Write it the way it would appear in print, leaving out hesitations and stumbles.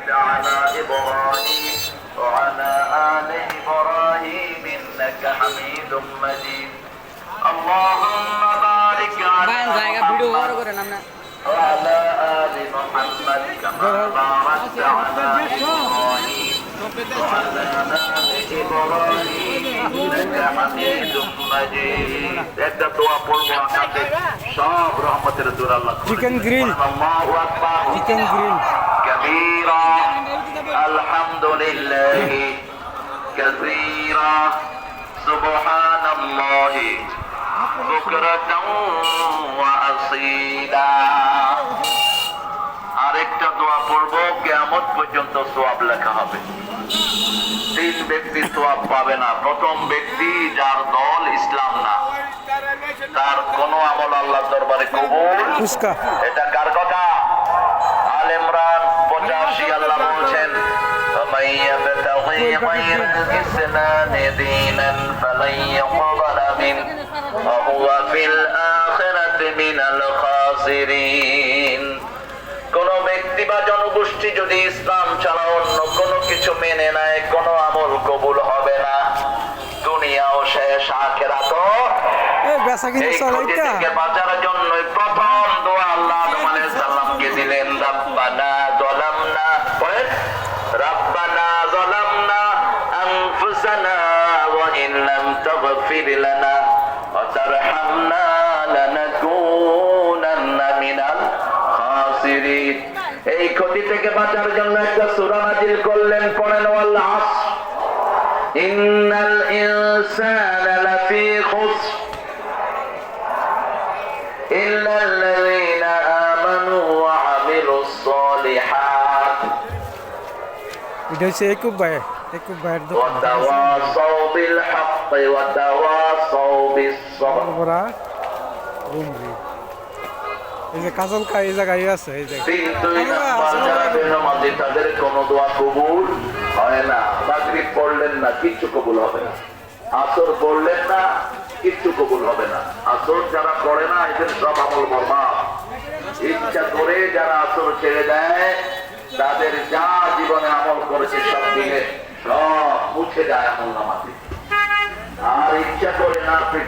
باركت على إبراهيم وعلى آل إبراهيم إنك حميد مجيد اللهم بارك على محمد وعلى آل محمد كما باركت على إبراهيم وعلى آل إبراهيم إنك حميد مجيد একটা দোয়া পড়বো আপনাতে সব রহমতের দূর আল্লাহ চিকেন গ্রিল আল্লাহু আকবার চিকেন গ্রিল كبيرا الحمد لله كثيرا سبحان الله بكرة وأصيلا আরেকটা দোয়া পড়বো কিয়ামত পর্যন্ত সওয়াব লেখা হবে তিন ব্যক্তি সওয়াব পাবে না প্রথম ব্যক্তি যার দল ইসলাম না তার কোনো আমল আল্লাহর দরবারে কবুল এটা কার কথা আল ইমরান 85 আল্লাহ বলেন ومن يبتغي غير الإسلام دينا فلن يقبل منه وهو في الآخرة من الخاسرين কোন ব্যক্তি বা জনগোষ্ঠী যদি ইসলাম ছাড়া অন্য কোনো কিছু মেনে নেয় কোনো আমল কবুল হবে না দুনিয়াও শেষ আখিরাতও এই ক্ষতি থেকে বাঁচার জন্য প্রথম দোয়া আল্লাহ আদম আলাইহিস সালামকে দিলেন রব্বানা যালামনা আনফুসানা ওয়া ইন লাম তাগফির লানা ওয়া তারহামনা লানাকুনান্না মিনাল খাসিরিন এই ক্ষতি থেকে বাঁচার জন্য একটা সূরা নাযিল করলেন পড়েন ওয়াল আসর ইন্নাল ইনসানা লাফি খুসর إلا الذين آمنوا وعملوا الصالحات وتواصوا بالحق وتواصوا بالصبر কাজল কা এই জায়গায় আছে এই জায়গায় তাদের কোনো দোয়া কবুল হয় না মাগরিব পড়লেন না কিচ্ছু কবুল হবে না আসর পড়লেন না কিচ্ছু কবুল হবে না আসর যারা পড়ে না এদের সব আমল বরবাদ ইচ্ছা করে যারা আসর ছেড়ে দেয় তাদের যা জীবনে আমল করেছে সব দিলে সব মুছে যায় আমল নামাতে আর ইচ্ছা করে না আপনি